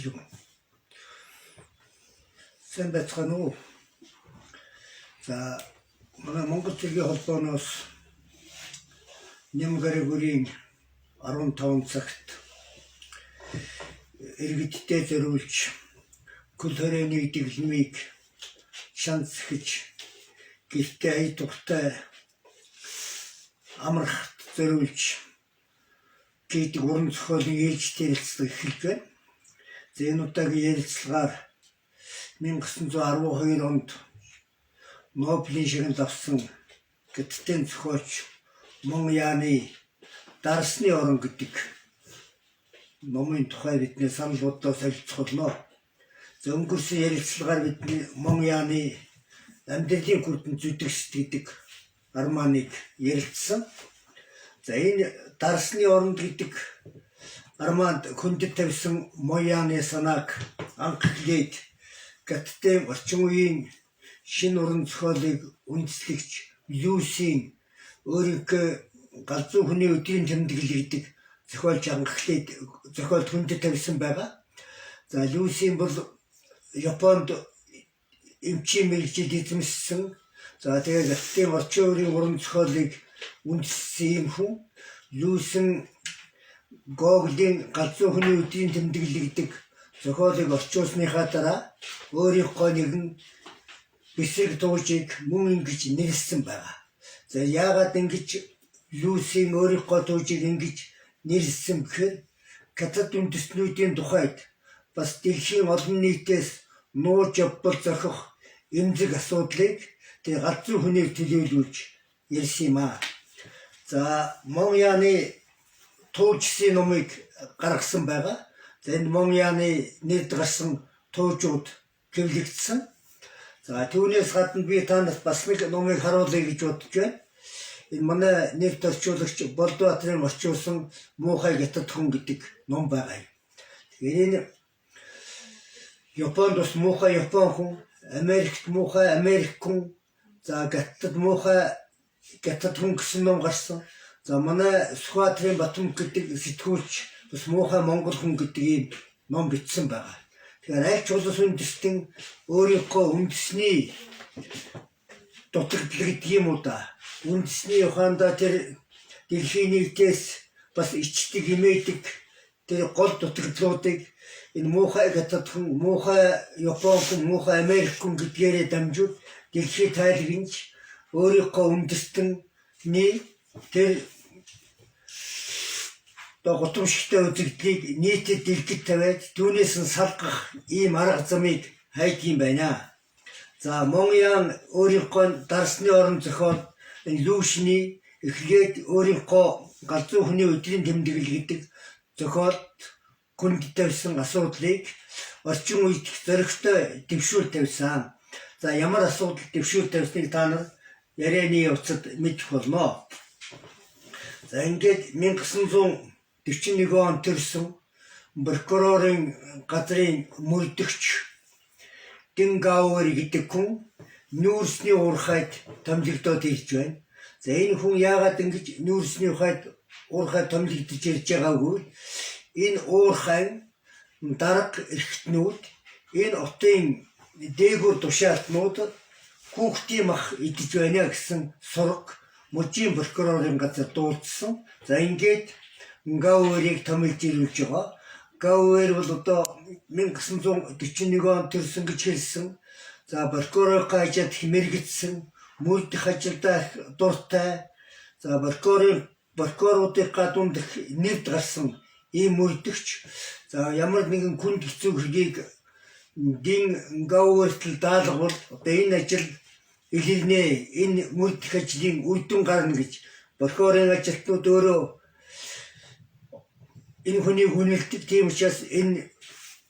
юм. Сайн байцгаана уу. За манай Монгол Цэргийн холбооноос Нямгарагүрийн 15 цагт иргэдтэй зориулж кул хорионы дэглэмийг шансгэж гэртээ ая тухтай амрахт зориулж гэдэг уран зохиолын ээлжтэй ярилцлага эхэлж байна. За энэ удаагийн ярилцлагаар 1912 онд Нобелийн шагнал авсан гятадын зохиолч Мон Яны Дарсны орон гэдэг номын тухай бидний санал бодлоо солилцуулно. За өнгөрсөн ярилцлагаар бидний Мон Яны амьдралын хүрдэн зүтгэс гэдэг арманыг ярилцсан. За энэ Дарсны орон гэдэг арманд хүндэт тавьсан Мон Яны санааг анхлээд гятадын орчин үеийн шинэ уран зохиолыг үндэслэгч Люсийн өөрийнхөө галзуу хүний өдрийн тэмдэглэл гэдэг зохиолч анхлээд зохиолд хүндэт тавьсан байгаа. За Люсийн бол Японд эмчийн мэргэжилд эзэмшсэн. За тэгээд гятадын орчин үеийн уран зохиолыг үндэслсэн юм хүн. Люсийн Гоголын галзуу хүний өдрийн тэмдэглэл гэдэг зохиолыг орчуулсныхаа дараа өөрийнхөө нэгэн бисрэг дуужийг мөн ингэж нэрлсэн байгаа. За яагаад ингэж Люсийн өөрийнхөө дуужийг ингэж нэрлсэн гэхээр гятад үндэстнүүдийн тухайд бас дэлхийн олон нийтээс нууж явбал зохих эмзэг асуудлыг тэр галзуу хүнийг төлөөлүүлж ярьсан юм аа. За Мон Яны туужсын номыг гаргасан байгаа. За энэ Мон Яны нэрд гарсан туужууд гэвлэгдсэн. За түүнээс гадна би танаас бас нэг номыг харуулъя гэж бодож байна. Энэ манай нэрд орчуулагч Болдбаатарын орчуулсан Муухай гятад хүн гэдэг ном байгаа юм. Тэгэхээр энэ Японд бас муухай Япон хүн, Америкт муухай Америк хүн, за гятад муухай гятад хүн гэсэн ном гарсан. За манай Сүхбаатарын Батбанк гэдэг сэтгүүлч бас муухай Монгол хүн гэдэг ийм ном бичсэн байгаа. Тэгэхээр аль ч улс үндэстэн өөрийнхөө үндэсний дутагдал гэдэг юм уу да. Үндэсний ухаандаа тэр дэлхийн нийтээс бас ичдэг, имээдэг тэр гол дутагдлуудыг энэ муухай гятад хүн, муухай Япон хүн, муухай Америк хүн гэдгээрээ дамжуул дэлхий тайлгнаж өөрийнхөө үндэстний тэр гутамшигтай үзэгдлийг нийтэд дэлгэд тавиад түүнээс нь салгах ийм арга замыг хайд юм байна. За Мон Ян өөрийнхөө Дарсны орон зохиол Люсний эхлээд өөрийнхөө галзуу хүний өдрийн тэмдэглэл гэдэг зохиолд хүнд тавьсан асуудлыг орчин үед зөрөгтэй дэвшүүл тавьсан. За ямар асуудал дэвшүүл тавьсныг та нар ярианы явцад мэдэх болно. За ингээд 1941 он төрсэн прокурорын газрын мөрдөгч Дингаууэр гэдэг хүн нүүрсний уурхайд томилогдоод ирж байна. За энэ хүн яагаад ингэж нүүрсний уурхайд томилогдож ирж байгаагүй? Энэ уурхай дарга эрхтнүүд энэ отын дээгүүр тушаалтнууд хүүхдийн мах идэж байна гэсэн сураг мужийн прокурорын газар дуулсан. За ингээд Гаууэрийг томилж ирүүлж байгаа. Гаууэр бол одоо 1941 он төрсөн гэж хэлсэн. За прокурорын хажууд мэрэгдсэн, мөрдөх ажилдаа дуртай. За прокуроруудын дунд нэрд гарсан ийм мөрдөгч. За ямар нэгэн хүнд хэцүү хэргийг Дин Гаууэрт даалгавал одоо энэ ажил илэрнэ, энэ мөрдөх ажлын үр дүн гарна гэж прокурорын ажилтнууд өөрөө энэ хүнийг хүнэлдэг. Тийм учраас энэ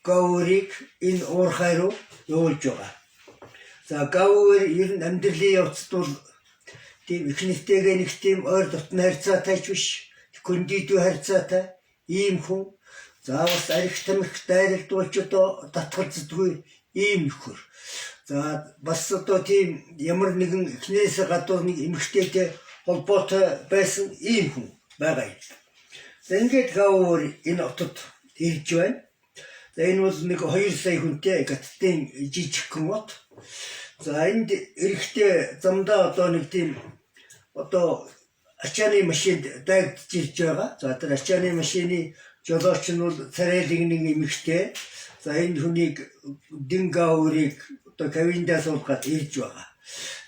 Гаууэрийг энэ уурхай руу явуулж байгаа. За Гаууэр ер нь амьдралын явцад бол тийм ихнэртэйгээ нэг тийм ойр дотны харьцаатай ч биш, хүндийдүү харьцаатай ийм хүн. За бас арх тамхи дайралдуулж одоо татгалздгүй ийм нөхөр. За бас одоо тийм ямар нэгэн ихнээс гадуур нэг эмэгтэйтэй холбоотой байсан ийм хүн байгаа юм. За ингээд Гаууэр энэ отод ирж байна. За энэ бол нэг 2 сая хүнтэй гаттын жижигхэн бот. За энд эрэхтэй замдаа одоо нэг тийм одоо ачааны машинд дайгдж ирж байгаа. За тэр ачааны машины жолооч нь бол царайлаг нэг эмэгтэй. За энэ хүнийг Дингаурыг одоо кавиндаа суулгаад ирж байгаа.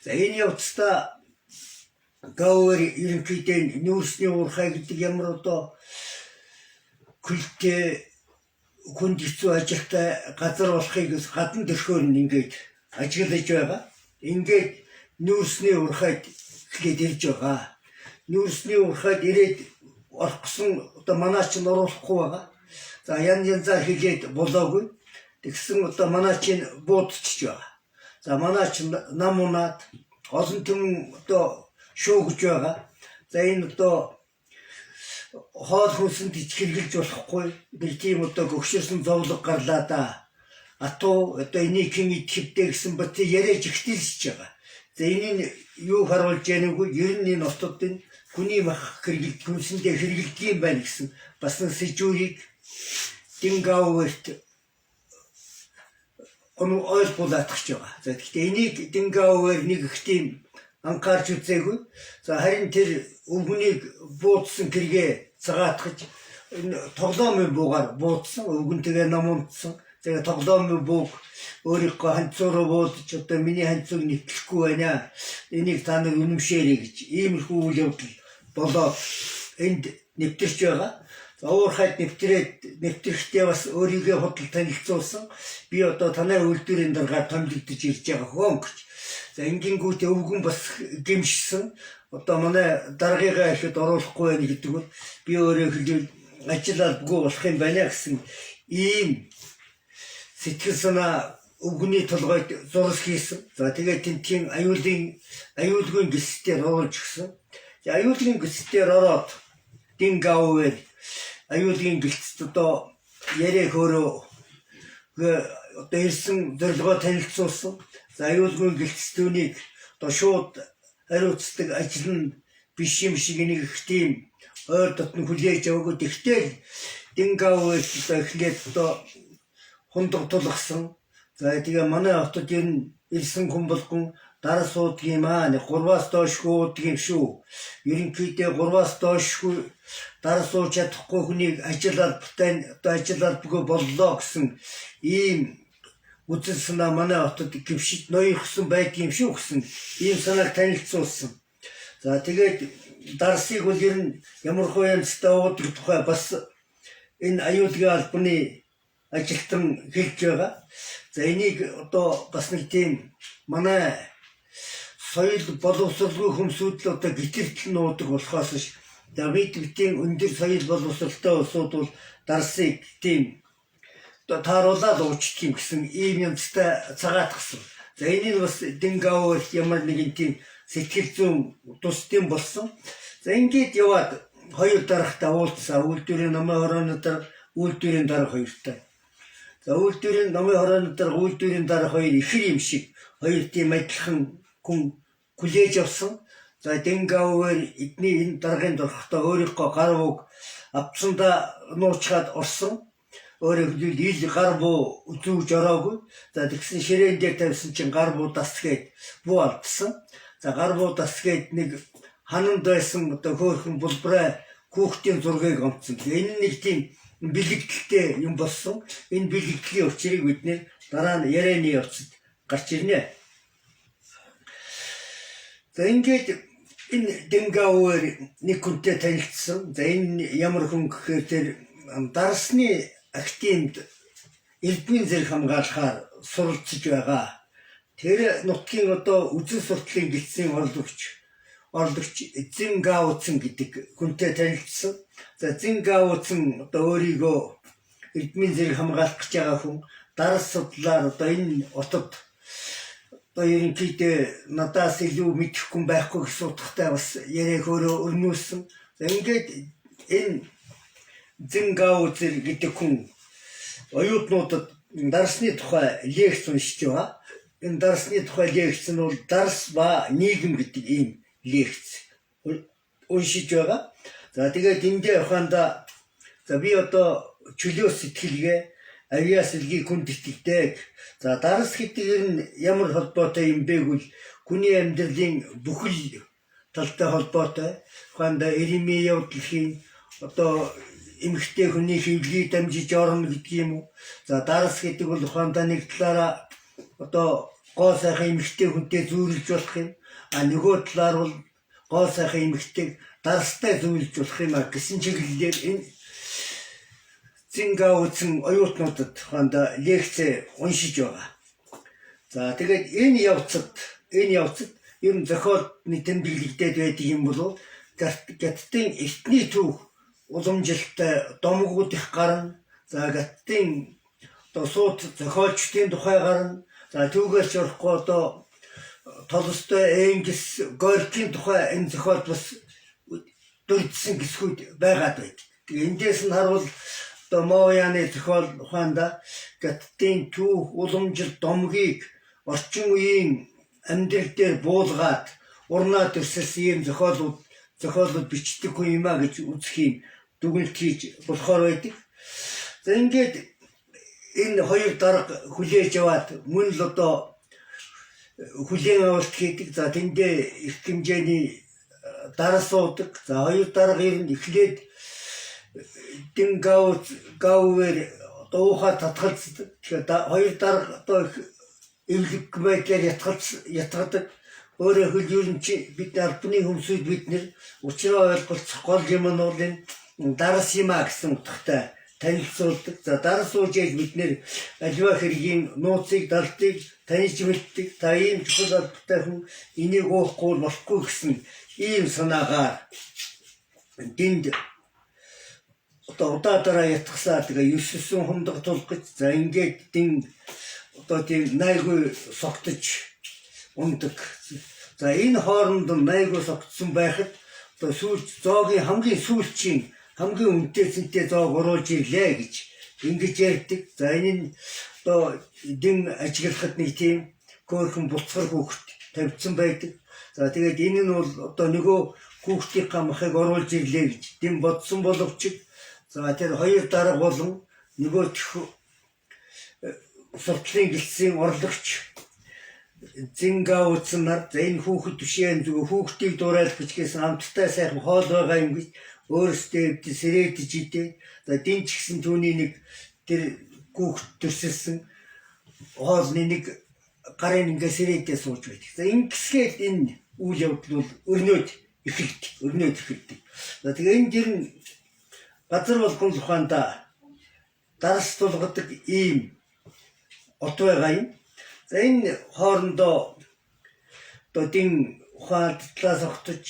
За энэ явцдаа Гауэр ерөнхийдөө нүүрсний уурхай гэдэг ямар одоо күлтэй хүнд хэцүү ажилтай газар болохыг гадна төрхөөр нь ингээд ажиглаж байгаа. Ингээд нүүрсний уурхайд ихэд ирж байгаа. Нүүрсний уурхайд ирээд орох гэсэн одоо манай ч оруулахгүй байгаа. За янзаар хийгээд болоогүй. Тэгсэн одоо манай чинь буудчихж байгаа. За манай чинь нам унаад олон түмэн одоо шуугж байгаа. За энэ одоо хоол хүнсэнд хэрглэж болохгүй. Bir тийм одоо гөгшөрсөн зовлог гарлаа да. Атуу одоо энийг хэн идэхтэй гэсэн бат яриаж ихтэлсэж байгаа. За энийг юу харуулж яаныг ер нь энэ нотодын хүний мах хэрглэж хүнсэндээ хэрглэдэг юм байна гэсэн бас нэг сэжүүрийг Дингаурт ойлгуулах гэж байгаа. За гэхдээ энийг Дингаурээр нэг их тийм анхаарч үзээгүй. За харин тэр өвгөнийг буудсан гэргээ цагаатгаж тоглоомын буугаар буудсан, өвгөнтэйгээ намунтсан. Тэгээ тоглоомын бууг өөрийнхөө ханцуураа буудаж одоо миний ханцууг нэтлэхгүй байна. Энийг та нар үнэмшээрэй гэж иймэрхүү үйл явдал болоод энд нэвтэрч байгаа. За уурхайд нэвтрэхдээ бас өөрийгөө худал танилцуулсан. Би одоо танай үйлдвэрийн дараагаар томилогдож ирж байгаа хөөн гэж. За ингэнгүүтээ өвгөн бас гэмшсэн. Одоо манай даргыгаа ихэд оруулахгүй байх гэдэг нь би өөрөө хэлээд ажил албагүй болох юм байна гэсэн ийм сэтгэл санаа өвгөний толгойд зурс хийсэн. За тэгээд тийм аюулгүй гисдээр оруулж гисэн. Аюулгүй гисдээр ороод Дингаурээр аюулгүй гэлцэд одоо яриа хөөрөө одоо ирсэн зорилгоо танилцуулсан. За аюулгүй гэлцтүүнийг одоо шууд хариуцдаг ажил нь биш юм шиг нэг их тийм ойр дотн хүлээж аваагүй. Тэгтэл Дингаурээр одоо эхлээд одоо хундаг тулгсан. За тэгээ манай хотод энэ ирсэн хүн болгон дараа суудаг юм аа. 3-аас доошгүй уудаг юм шүү. Ерөнхийдөө 3-аас доошгүй дараа сууж чадахгүй хүнийг ажил албатай одоо ажил албагүй боллоо гэсэн ийм үзэл санаа манай хотод гимшиж ноёрхсон байдгийн шүү гэсэн ийм санааг танилцуулсан. За тэгээд дарсыг бол ер нь ямар хуйцтай уудаг тухай бас энэ аюулгүй албаны ажилтан хэлж байгаа. За энийг одоо бас нэг тийм манай соёл боловсролгүй хүмүүсүүд л одоо гитэртэл нуудаг болохоос ш. Давидгийн өндөр соёл боловсролтой улсууд бол дарсыг тийм одоо тааруулаад уучдаг юм гэсэн ийм юмстай цагаатгсан. За энийг бас Дингаур ямар нэгэн тийм сэтгэл зүйн тусдын болсон. За ингээд яваад хоёр дарагтай уулзсан. Үйлдвэрийн намын хорооны дарга, үйлдвэрийн дарга хоёртай. За үйлдвэрийн намын хорооны дарга, үйлдвэрийн дарга хоёр ихэр юм шиг хоёр тийм адилхан хүн хүлээж авсан. За Дингаурээр эдний энэ даргын дурхтаа өөрийнхөө гар буг авцсандаа нуучгаад орсон. Өөрөөр хэлбэл ил гар буу үзүүж ороогүй. За тэгсэн ширээн дээр тавьсан чинь гар буу дасгээд буу алдсан. За гар буу дасгээд нэг хананд байсан одоо хөөхөн булбраа хүүхдийн зургийг онцсон. Энэ нэг тийм бэлэгдэлтэй юм болсон. Энэ бэлэгдлийн учрыг бид нэр дараа нь ярианы явцад гарч ирнэ. За ингээд энэ Дингаурээр нэг хүнтэй танилцсан. За энэ ямар хүн гэхээр тэр дарсны активд элбийн зэрэг хамгаалахаар суралцж байгаа. Тэр нутгийн одоо үзэн суртлын гидсийн орлогч Зингаурцэн гэдэг хүнтэй танилцсан. За Зингаурцэн одоо өөрийгөө элбийн зэрэг хамгаалах гэж байгаа хүн дарс судлаар одоо энэ отод одоо ерөнхийдөө надаас илүү мэдэх хүн байхгүй гэсэн утгатай бас яриа хөөрөө өрнүүлсэн. За ингээд энэ Зингаурцэр гэдэг хүн оюутнуудад дарсны тухай лекц уншиж байгаа. Энэ дарсны тухай лекц нь бол дарс ба нийгэм гэдэг ийм лекц уншиж байгаа. За тэгээд эндээ ухаанда за би одоо чөлөө сэтгэлгээ авиас илгийг хүн итгэдэг. За дарс гэдэг нь ямар холбоотой юм бэ гэвэл хүний амьдралын бүхэл талтай холбоотой. Ухаанда Иремийн явдлын одоо эмэгтэй хүний хөвлөгийг дамжиж орно гэдэг юм уу. За дарс гэдэг бол ухаанда нэг талаараа одоо гоо сайхан эмэгтэй хүнтэй зүйрлж болох юм. А нөгөө талаар бол гоо сайхан эмэгтэйг дарстай зүйрлж болох юм а гэсэн чиглэлээр энэ Зингаоцэн оюутнуудад ухаанда лекц уншиж байгаа. За тэгээд энэ явцад ер нь зохиолны тэмдэглэгдээд байдаг юм болов Гаттын эртний түүх уламжилттай домгууд их гарна. За Гаттын одоо сууд зохиолчдын тухай гарна. За түүгээрч орохгүй одоо Толстой, Энгельс, Горькийн тухай энэ зохиол бас дурдсан хэсгүүд байгаад байдаг. Тэгээ эндээс нь харуул одоо Мояны зохиол ухаанда Гаттын түүх уламжил домгийг орчин үеийн амьдрал дээр буулгаад урнаад өрсөлсөн ийм зохиолууд бичдэг хүн юм а гэж үзэх юм дүгнэлт хийж болохоор байдаг. За ингээд энэ хоёр дарга хүлээж аваад мөн л одоо хүлээн авалт хийдэг. За тэндээ их хэмжээний дарга суудаг. За хоёр дарга ер нь эхлээд Зингаовээр одоо уухаа татгалздаг. Тэгэхээр хоёр дарга одоо эвлэг байдлаар ятгадаг. Өөрөөр хэлбэл ер нь бид албаны хүмүүсүүд бид нэр учраа ойлголцох гол юм нь бол энэ дарс юм а гэсэн утгатай танилцуулдаг. За дарс сууж ял бид нэр аливаа хэргийн нууцыг далдыг таньж мэддэг. Та ийм чухал албатай хүн энийг уухгүй болохгүй гэсэн ийм санаагаар тэнд одоо удаадараа ятгасаа тэгээ 9 хумдаг тулгаж за ингээд дин одоо тийм найгүй согтож ундаг. За энэ хооронд найгүй согтсон байхад одоо зоогийн хамгийн сүүлчийн хамгийн үнэтэйсэнтэй зоог оруулж ирлээ гэж ингэж ярьдаг. За энэ нь одоо дин ажиглахад нэг тийм хөөрхөн буцхар хүүхэд тавьсан байдаг. За тэгээд энэ нь бол одоо нөгөө хүүхдийн гамхыг оруулж ирлээ гэж дин бодсон боловч за тэр хоёр дарга болон нөгөө суртлын гэлцийн орлогч Зингаоцэн нар за энэ хүүхэд бишээ зүгээр хүүхдийг дуурайлах бичгээс амттай сайхан хоол байгаа юм гэж өөрөөсөө сэрээдэж идэ. За дин ч гэсэн түүний нэг тэр хүүхэд төрсөлсөн хоолны нэг гарын ингээ сэрээдээ сууж байдаг. За ингэсгээд энэ үйл явдал бол өрнөд эхэлдэг. За тэгээ энэ дэр нь газар болгон ухаанда дарс тулгадаг ийм от байгаа юм. За энэ хоорондоо одоо дин ухаанд талаас огтож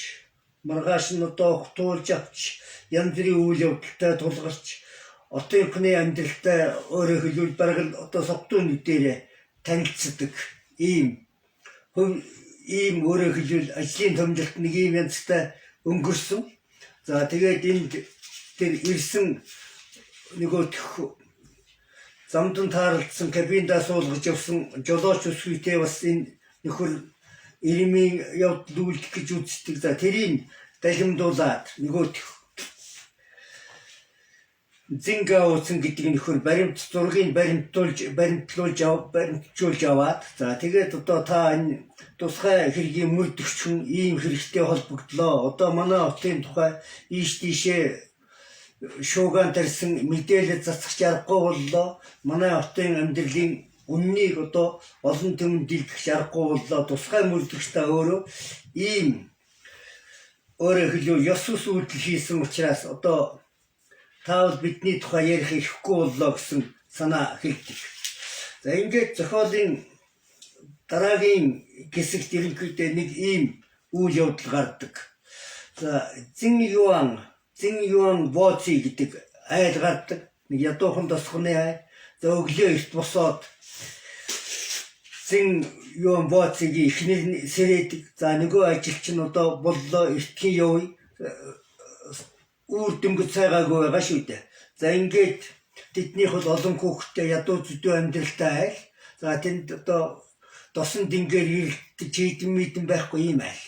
маргааш нь одоо хутуулж авч янз бүрийн үйл явдалтай тулгарч отынхны амьдралтай өөрөөр хэлбэл бараг одоо согтууны дээр танилцдаг ийм өөрөөр хэлбэл ажлын томжилт нэг ийм янзтай өнгөрсөн. За тэгээд энд тэр ирсэн нөгөө замдан таарлцсан кабиндаа суулгаж явсан жолооч өсвийтэй бас энэ нөхөр Иремийн явдал үйлдэх гэж үздэг. За тэрийг далимдуулаад нөгөө Зингаоцэн гэдэг нөхөр зургийг баримтжуулж аваад за тэгээд одоо та энэ тусгай хэргийн мөрдөгч хүн ийм хэрэгтэй холбогдлоо. Одоо манай хотын тухай ийш тийшээ шуугаан тарьсан мэдээлэл засах аргагүй боллоо. Манай хотын амьдралын үннийг одоо олон түмэнд дэлгэх аргагүй боллоо. Тусгай мөрдөгч та өөрөө ийм өөрөөр хэлбэл ёс ус үйлдэл хийсэн учраас одоо таавал бидний тухай ярих ихгүй боллоо гэсэн санаа хэлдэг. За ингээд зохиолын дараагийн хэсэгт ерөнхийдөө нэг ийм үйл явдал гардаг. За Зинюан Боци гэдэг айл гардаг. Нэг ядуухан тосгоны айл. За өглөө эрт босоод Зинюан Боцигийн эхнэр сэрээдэг. За нөгөө ажилч нь одоо боллоо эртхийн явъя. Үүр дөнгөж цайгаагүй байгаа шүү дээ. За ингээд тэднийх бол олон хүүхэдтэй ядуу зүдүү амьдралтай айл. За тэнд одоо досон дингээр ирэлтэж хийдэн байхгүй юм айл.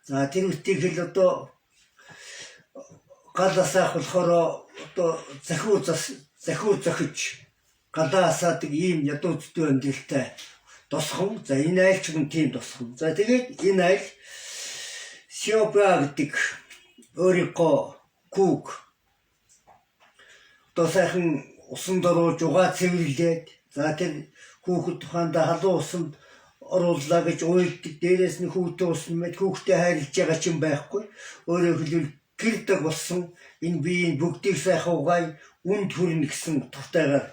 За тэр үтгийг хэл одоо гал асаах болохоор одоо захиу зохиж галаа асаадаг ийм ядуучдын амьдралтай тосхон. За энэ айл ч юм тийм тосхон. За тэгээд энэ айл Сиопа гэдэг өөрийнхөө хүүг одоо сайхан усан дорууж угаа цэвэрлээд за тэр хүүхэд тухайдаа халуун усанд орууллаа гэж уйлдаг. Дээрээс нь хүүхдээ усан мэд хүүхдээ хайрлаж байгаа ч юм байхгүй. Өөрөөр хэлбэл гэрдэг болсон энэ биеийн бүгдийг сайхан угаан үнд хүрнэ гэсэн тогтойгоор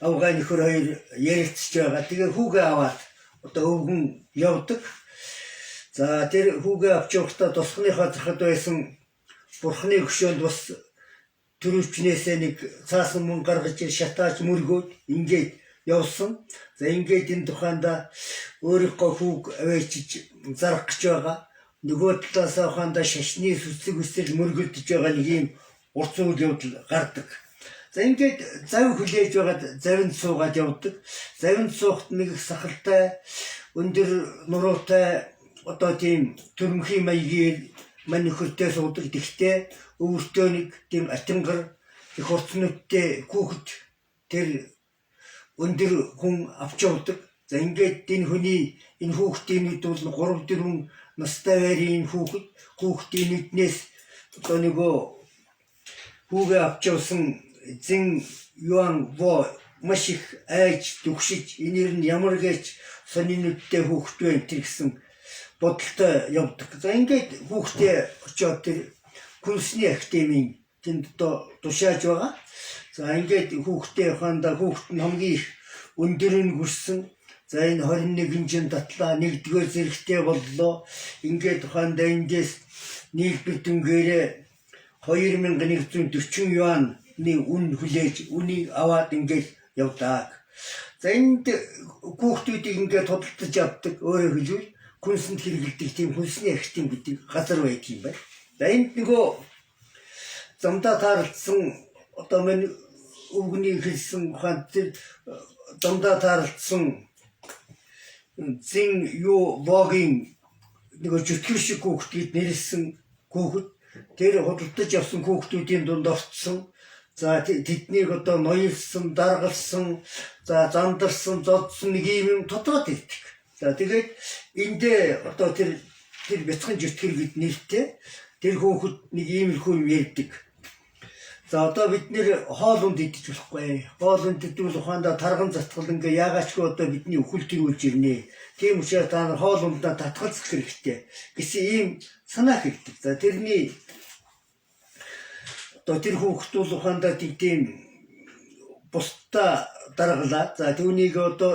авгаа нөхөр хоёр ярилцж байгаа. Тэгээ хүүгээ аваад одоо өвгөн явдаг. За тэр хүүгээ авч явахдаа тосхныхоо захад байсан бурхны хөшөөнд бас төрөвчнээсээ нэг цаасан мөн гаргаж шатааж мөргөөд ингээд явсан. За ингээд энэ тухайда өөрийнхөө хүүг аваачиж зарах гэж байгаа. Нөгөө талаас ухаандаа шашны сүслэг үсэл мөргөлдөж байгаа нэг юм урт үйл явдал гардаг. За ингээд зав хүлээж байгаад завинд суугаад явдаг. Завинд суухт нэг сахалтай өндөр нуруутай одоо тийм төрмхийн маягийн мань нөхөртэй суудаг. Тэгтээ өвөртөө нэг тийм атингар их уртнуудтай хүүхэд тэр өндөр хүн авч явдаг. За ингээд энэ хүний энэ хүүхдийн үед бол 3-4 настай байрын хүүхдийн нүднээс одоо нөгөө хүүгээ авч явсан зин юан во маш их айж дүгшиж энэр нь ямар гэж сони нүдтэй хүүхд вэ гэсэн бодолтой явдаг. За ингээд хүүхдээ очиод тэр Күнсний академийн тэнд одоо тушааж байгаа. За ингээд хүүхдээ ханда хүүхд нь хамгийн их өндөрөнд хүрсэн. За энэ 21-нд татлаа 1-р зэрэгтэй боллоо. Ингээд ханда эндээс нийлбэр дүнгээрээ 2140 юаны үн хүлээж үнийг аваад ингээд явдаг. За энд хүүхдүүдийг ингээд тодтолж явдаг. Өөрөөр хэлбэл күнсэнд хэрэглэдэг тийм Күнсний академи гэдэг газар байдаг юм байна. За энд нөгөө замдаа таарлцсан одоо мань өвгний хэлсэн ухаанд тэр замдаа таарлцсан зин юу логин нөгөө жүтгэр шиг хүүхдүүд нэрлсэн хүүхэд тэр худалдаж явсан хүүхдүүдийн дунд орцсон. За тэднийг одоо ноёлсон, даргалсан, за зандарсан, зодсон нэг юм тодроод ирдэг. За тэгээд эндээ одоо тэр бяцхан жүтгэр гэд нэртэй тэр хүүхэд нэг иймэрхүү юм ярьдаг. За одоо бид нэр хоолунд идэж болохгүй. Хоолунд идвэл ухаандаа тарган затгал ингээ яагаачгүй одоо бидний өхөл төрүүлж ирнэ. Тийм учраас та нар хоолундаа татгалзах хэрэгтэй гэсэн ийм санаа хэлдэг. За тэрний одоо тэр хүүхэд бол ухаандаа тийм бусдаа даргалаа. За түүнийг одоо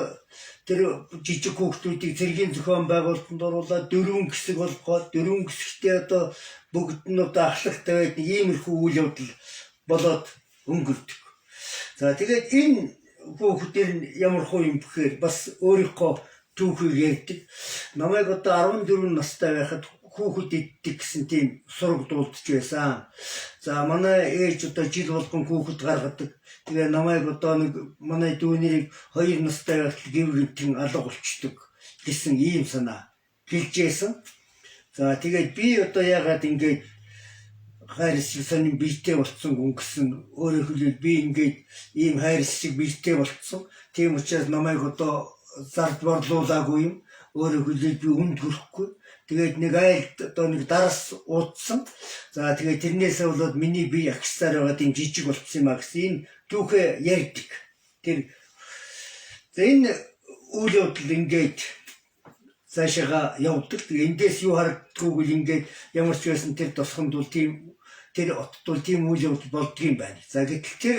тэр жижиг хүүхдүүдийг цэргийн зохион байгуулалтанд оруулаад 4 хэсэг болгоод 4 хэсэгтээ одоо бүгд нь одоо ахлагтай байдаг иймэрхүү үйл явдал болоод өнгөрдөг. За тэгээд энэ хүүхдэр нь ямар хөө юм бэхээр бас өөрийнхөө түүхийг ярьдаг. Намайг одоо 14 настай байхад хүүхэд иддэг гэсэн тийм сураг дуулдж байсан. За манай ээж одоо жил болгон хүүхэд гаргадаг. Тэгээ намайг одоо нэг манай дүүнэрийг 2 настай байхад гівгэнтэн алга болчдөг гэсэн ийм санаа гэлжсэн. За тэгээд би одоо яагаад ингээд хайрс шиг сонин биетэй болцсон хүн гэсэн өөрөөр хэлбэл би ингээд ийм хайрс шиг биетэй болцсон. Тийм учраас намайг одоо зард борлуулаагүй юм. Өөрөөр хэлбэл би үнд хүрэхгүй. Тэгээд нэг айлд одоо нэг дарс уудсан. За тэгээд тэрнээсээ болоод миний бие агсаар байгаа тийм жижиг болцсон юм а гэсэн энэ түүхээ ярьдаг. Тэр за энэ үйл явдал ингээд цаашаа явдаг. Эндээс юу харагддаггүй бол ингээд ямар ч байсан тэр тосхонд бол тийм тэр отд бол тийм үйл явдал болдго юм байна. За гэтэл тэр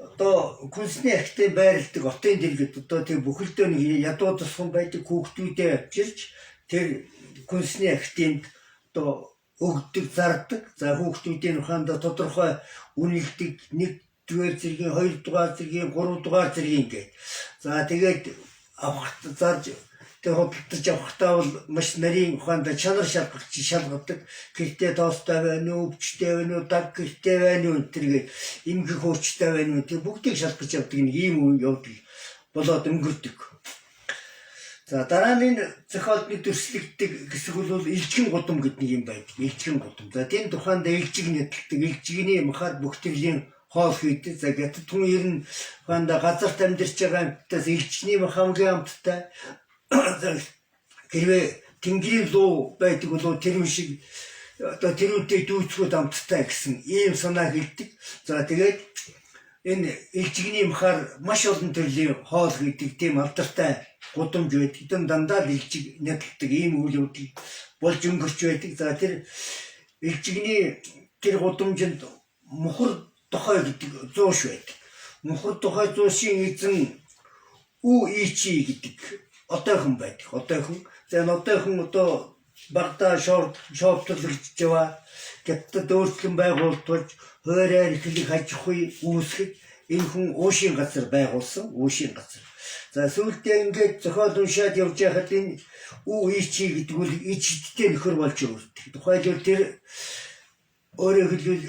одоо Күнсний академи байрладаг отын дэлгэд одоо тэр бүхэлдээ нэг ядуу тосхон байдаг хүүхдүүдээ авчирч тэр Күнсний академид одоо өгдөг, зардаг. За хүүхдүүдийн ухаандаа тодорхой үнэлдэг 1-р зэргийн, 2-р зэргийн, 3-р зэргийн гээд. За тэгээд авах зарж тэр худалдаж авахтаа бол маш нарийн ухаандаа чанар шалгадаг. Гэртээ тоостой байна уу, өвчтэй байна уу, даг гэртээ байна уу тэргээд эмгэх хуучтай байна уу тэр бүгдийг шалгаж явдаг нэг ийм үе явдал болоод өнгөрдөг. За дараа нь зохиолны төрслөгддөг хэсэг бол элжигэн гудам гэдэг нэг юм байдаг. Элжигэн гудам. За тийм тухайд элжиг нэдэлдэг. Элжигний махаар бүх төрлийн хоол хийдэг. За гэтэл түн ер нь ухаандаа газарт амьдарч байгаа амьтдаас элчний хамгийн амттай хэрвээ тэнгэрийн луу байдаг бол тэр шиг одоо тэрүүдэд дүүцгүүд амттай гэсэн ийм санаа хэлдэг. За тэгээд энэ элчигний махаар маш олон төрлийн хоол хийдэг тийм алдартай гудамж байдаг. Эдэн дандаа л элчиг нэдэлдэг ийм үйл явдал болж өнгөрч байдаг. За тэр элчигний тэр гудамжинд мухар тухай гэдэг зууш байдаг. Мухар тухай зуушийн эзэн Үу Ичи гэдэг одоохон байдаг. Одоохон. За энэ одоохон одоо багтаа шооптлогдож яваа. Гэтэл өөрчлөн байгуулж хуурай эрхлийг хаж ахуй үүсгэж энэ хүн уушийн газар байгуулсан. Уушийн газар. За сүүлдээ ингээд зохиол уншаад явж байхад энэ Үу Ичи гэдэг үл ичдтэй нөхөр болж өөртөг. Тухайлбал тэр өөрөөр хэлбэл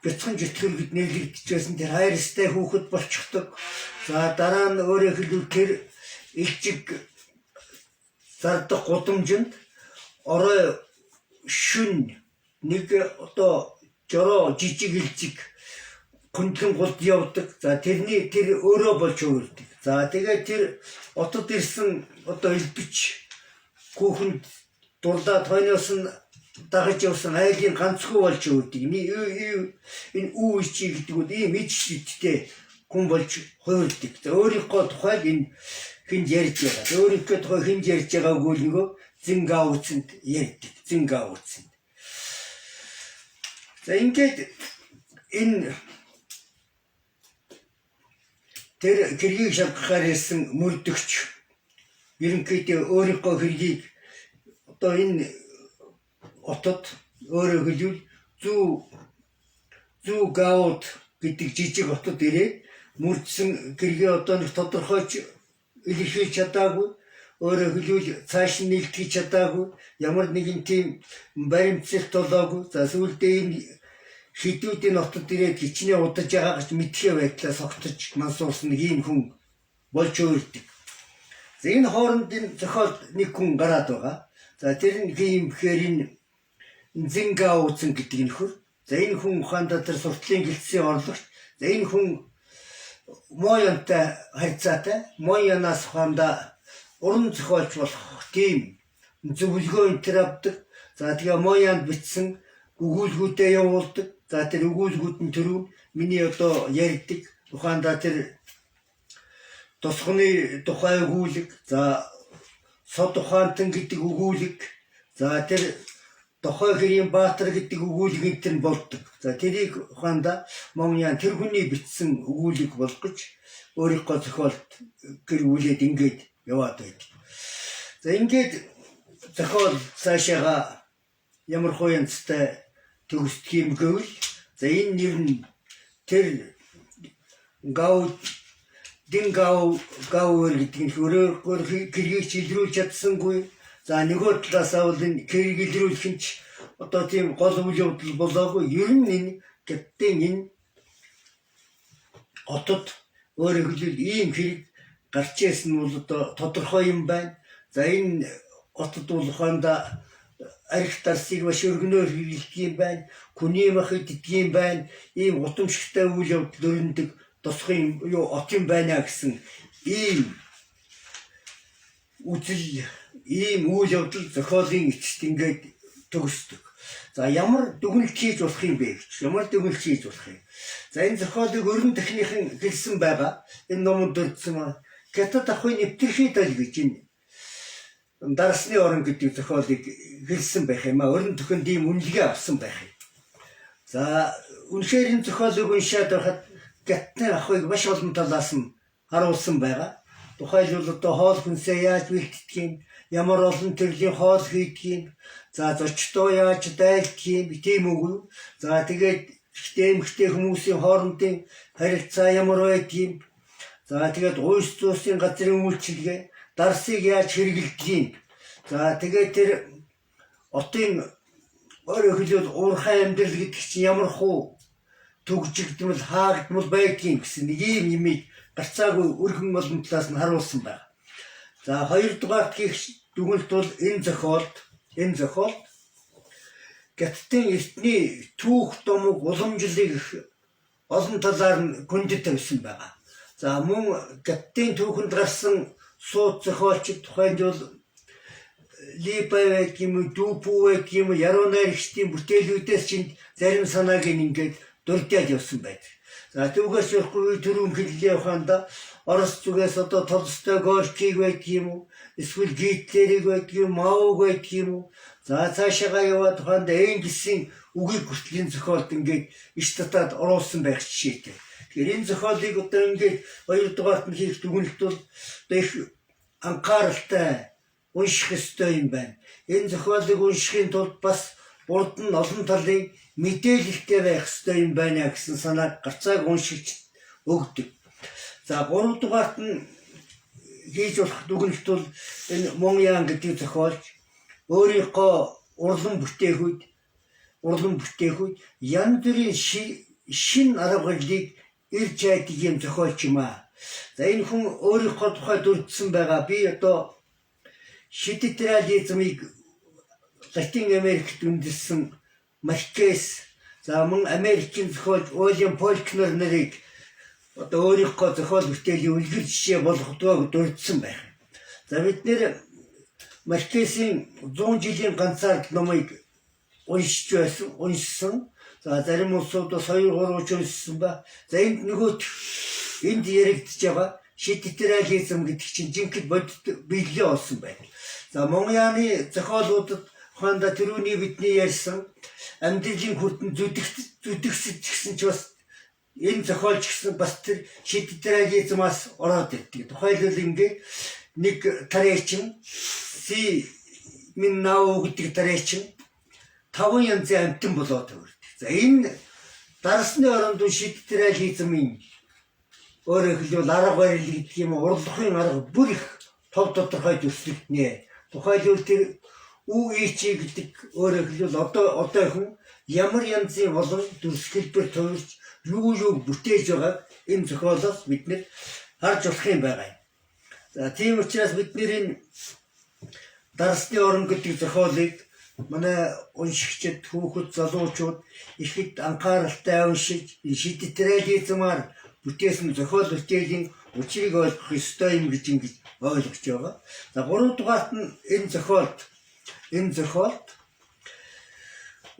бяцхан житгэргэд нэрлэгдэжсэн тэр хайрстай хүүхэд болчихдог. За дараа нь өөрөөр хэлбэл тэр элчиг зардах гудамжинд орой шүн нэг одоо жороо жижиг элчиг хүндлэн голд явдаг. За тэр өөрөө болж өөрдөг. За тэгээд тэр отод ирсэн одоо элбич хүүхэнд дурлаад хойноос нь дагаж явсан айлын ганцгүй болж өөрдөг. Энэ Үу Ичи гэдэг нь ийм ичдтэй хүн болж хуурдаг. За өөрийнхөө тухайд энэ хинд ярьж байгаа. Өөрийнхөө тухай хинд ярьж байгааг нөгөө Зингаоцэнд ярьдаг. Зингаоцэнд. За ингээд энэ тэр хэргийг шалгахаар ирсэн мөрдөгч ерөнхийдөө өөрийнхөө хэргийг одоо энэ отод өөрөөр хэлбэл зүү гаууд гэдэг жижиг отод ирээд мөрдсөн хэргийг одоо нэг тодорхойч илэрхийлж чадаагүй. Өөрөөр хэлбэл цааш нь нийлдэж чадаагүй. Ямар нэгэн тийм баримтсалт болоогүй. За сүүлдээ энэ шидүүдийн отод ирээд хичнээн удаж байгаа гэж мэдхээ байдлаас огтож мансуулсан ийм хүн болж өөрдөг. За энэ хооронд энэ зохиол нэг хүн гараад байгаа. За тэр нь ийм бэхээр энэ Зингаоцэн гэдэг нөхөр. За энэ хүн ухаандаа тэр суртлын гэлтсийн орлогч. За энэ хүн Моянтай харьцаатай. Моянаас ухаандаа уран зохиолч болох тийм зөвлөгөө энэ төр авдаг. За тэгээ Моянд бичсэн өгүүлгүүдэд явуулдаг. За тэр өгүүлгүүд нь төрөв миний одоо ярьдаг. Ухаандаа тэр тосгоны тухай өгүүлэг. За Сод ухаантан гэдэг өгүүлэг. За тэр Дохой хэрийн Баатар гэдэг өгүүлэг энэ болдог. За тэрийг ухаандаа Моньян тэр хүний бичсэн өгүүлэг болгож өөрийнхөө зохиолд гэрүүлээд ингээд яваад байдаг. За ингээд зохиол цаашаага ямар хуянцтай төгсдөг юм гэвэл за энэ нэр нь тэр Дингаор гэдэг нь өөрөөр хэргийг илрүүлж чадсангүй. За нөгөө талаасаа бол энэ хэргийг илрүүлэх нь ч одоо тийм гол үйл явдал болоогүй. Ер нь энэ гэдэгт энэ отод өөрөөр хэлбэл ийм хэрэг гарч ирсэн нь бол одоо тодорхой юм байна. За энэ отод бол ухаандаа арх дарсыг маш өргөнөөр хийлдэг юм байна. Хүний мах иддэг юм байна. Ийм гутамшигтай үйл явдал өрнөдөг тосхын от юм байна гэсэн ийм үзэл ийм үйл явдал зохиолын эцэст ингээд төгсдөг. За ямар дүгнэлт хийж болох юм бэ гэж. Ямар дүгнэлт хийж болох юм. За энэ зохиолыг өрн техникийн хэлсэн байгаа. Энэ номонд дурдсан Хятад ахуйн нэвтрхий дал гэж энэ дарсны орон гэдэг зохиолыг хэлсэн байх юм а. Өрн төхөнд ийм үнэлгээ авсан байх юм. За үнэхээр энэ зохиолыг уншаад байхад Хятадын ахуйг маш олон талаас нь харуулсан байгаа. Тухайлбал одоо хоол хүнсээ яаж бэлтгэдэг юм, ямар олон төрлийн хоол хийдэг юм, за зочдоо яаж дайлддаг юм, тийм үгүй. За тэгээд эмэгтэй хүмүүсийн хоорондын харилцаа ямар байдаг юм. За тэгээд уйс зуусын газрын үйлчилгээ, дарсыг яаж хэрэглэдэг юм. За тэгээд тэр отын өөрөөр хэлбэл уурхай амьдрал гэдэг чинь ямар хуу төгжигдмэл хаагдмал байдгийг гэсэн нэг ийм юмыг гарцаагүй өргөн олон талаас нь харуулсан байна. За хоёрдугаар гих дүгнэлт бол энэ зохиолд Хятадын эртний түүх домог уламжлалыг олон талаар нь гүндэд тавьсан байгаа. За мөн Гаттын түүхэнд гарсан сууд зохиолчид тухайд бол Либавэг юм, Дүүпүүвэг юм, Яруу найрагчдын бүтээлүүдээс чинь зарим санааг ингээд дурдаад явсан байдаг. За түүгээс явахгүй түрүүн хэллээ ухаанда Орос зүгээс одоо Толстой, Горкиг байдаг юм уу? Эсвэл Гитлерийг байдаг юм, Маог байдаг юм уу? За цаашаа яваад ухаанда Энгельсийн үгийг хүртлийн зохиолд ингээд иш татаад оруулсан байх жишээтэй. Тэгэхээр энэ зохиолыг одоо ингээд хоёрдугаарт нь хийх дүгнэлт бол одоо их анхааралтай унших ёстой юм байна. Энэ зохиолыг уншихын тулд бас урд нь олон талын мэдээлэлтэй байх ёстой юм байна гэсэн санааг гарцааг уншиж өгдөг. За 3 дугаарт нь хийж болох дүгнэлт бол энэ Мон Ян гэдэг зохиолч өөрийнхөө урлан бүтээгүүд янз бүрийн шин арга барилыг ирж хайдаг юм зохиолч юм аа. За энэ хүн өөрийнхөө тухайд үрдсэн байгаа. Би одоо шидэт реализмыг Латин Америкт үндэссэн Маркес, за мөн Америкийн зохиолч Уильям Фолкнер нарыг одоо өөрийнхөө зохиол бүтээлийн үлгэр жишээ болгодгоо дурдсан байх. За бид нэр Маркесийн 100 жилийн ганцаард номыг уншсан. За зарим улсуудаас 2-3 ч уншсан ба. За энд нөгөөт энд яригдж байгаа шидэт реализм гэдэг чинь жинхэнэ бодит биелээ болсон байна. За Монголын зохиолуудад ухаанда түрүүний бидний ярьсан амьдралын хүрдэн зүдгсэж гэсэн ч бас энэ зохиолч гэсэн бас тэр шидэт реализмаас ороод ирдэг. Тухайлбал ингээд нэг тариачин Си Миннау гэдэг тариачин 5 янзын амьтан болоод төрдөг. За энэ дарсны оронд шидэт реализмын өөрөөр хэлбэл арга барил гэдэг юм урлагийн арга бүр их тов тодорхой төслөгднэ. Тухайлбал тэр УИЧ гэдэг өөрөөр хэлбэл одоо хүн ямар янзын болон төрс хэлбэр төвлөрч юу бүтээж байгааг энэ зохиолоос бид нэр харж болох юм байгаа. За тийм учраас бид нэр дарсны орон гэдэг зохиолыг манай уншигчид, хүүхэд, залуучууд ихэд анхааралтай уншиж шидэт реализмаар бүтээсэн зохиол бүтээлийн учрыг ойлгох ёстой юм гэж ингэж ойлгож байгаа. За 3 дугаарт нь энэ зохиолт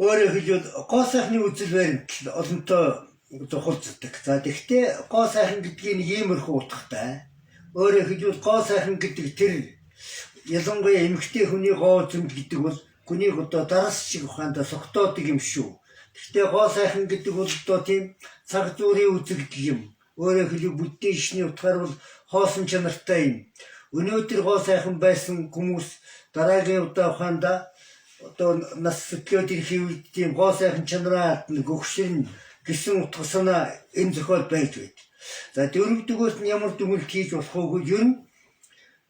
өөрөөр хэлбэл гоо сайхны үзэл баримтал олонтой зохиолцдог. За тэгвэл гоо сайхан гэдгийг иймэрхүү утгатай. Өөрөөр хэлбэл гоо сайхан гэдэг тэр ялангуяа эмэгтэй хүний гоо үзэмж гэдэг бол хүнийг одоо дарс шиг ухаандаа согтоодог юм шүү. Гэхдээ гоо сайхан гэдэг бол одоо тийм цаг зүрийн үзэгдэл юм. Өөрөөр хэлбэл бүддийн шишний утгаар бол хоосон чанартай юм. Өнөөдөр гоо сайхан байсан хүмүүс дараагийн удаа ухаандаа одоо нас сөтлөөд ирэх үед тийм гоо сайхан чанараа гөгшин гэсэн утга санаа энэ зохиол байж байд. За дөрөвдүгээрт нь ямар дүгнэлт хийж болох вэ? Ер нь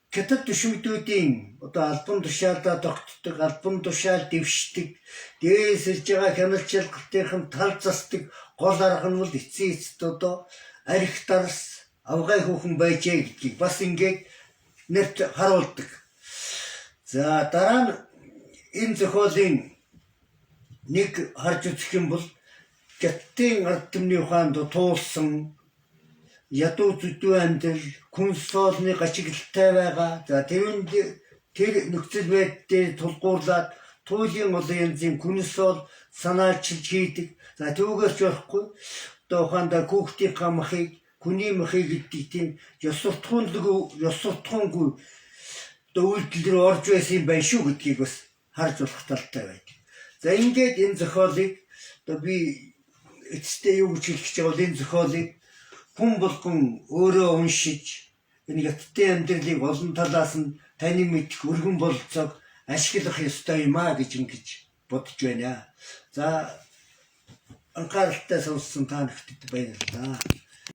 Хятад төшөөдүүдийн одоо албан тушаалаа тогтдог, албан тушаал дэвшдэг, дээрээс ирж байгаа хяналт шалгалтынхан тал засдаг гол арга нь бол эцсийн эцэд одоо арх дарс авгай хүүхэн байжээ гэдгийг бас ингээд нэрт харуулдаг. За дараа нь энэ зохиолын нэг харж үзэх юм бол Гаттын ард түмний ухаанд туулсан ядуу зүдүү амьдрал, күнс соолны гачиглалтай байгаа. За тэр нөхцөл байдлыг тулгуурлаад туйлын олон янзын күнс соол санаачилж хийдэг. За түүгээрч болохгүй одоо ухаандаа хүүхдийнхаа махыг, хүний махыг гэдэг тийм ёс суртахуунгүй одоо үйлдэл рүү орж байсан юм байна шүү гэдгийг бас харж болох талтай байдаг. За ингээд энэ зохиолыг одоо би эцэстээ юу гэж хэлэх гэж байгаа бол энэ зохиолыг хүн болгон өөрөө уншиж энэ Хятадын амьдралыг олон талаас нь танин мэдэх өргөн бололцоог ашиглах ёстой юм аа гэж ингэж бодож байна. За анхааралтай сонссон та бүхэнд баярлалаа.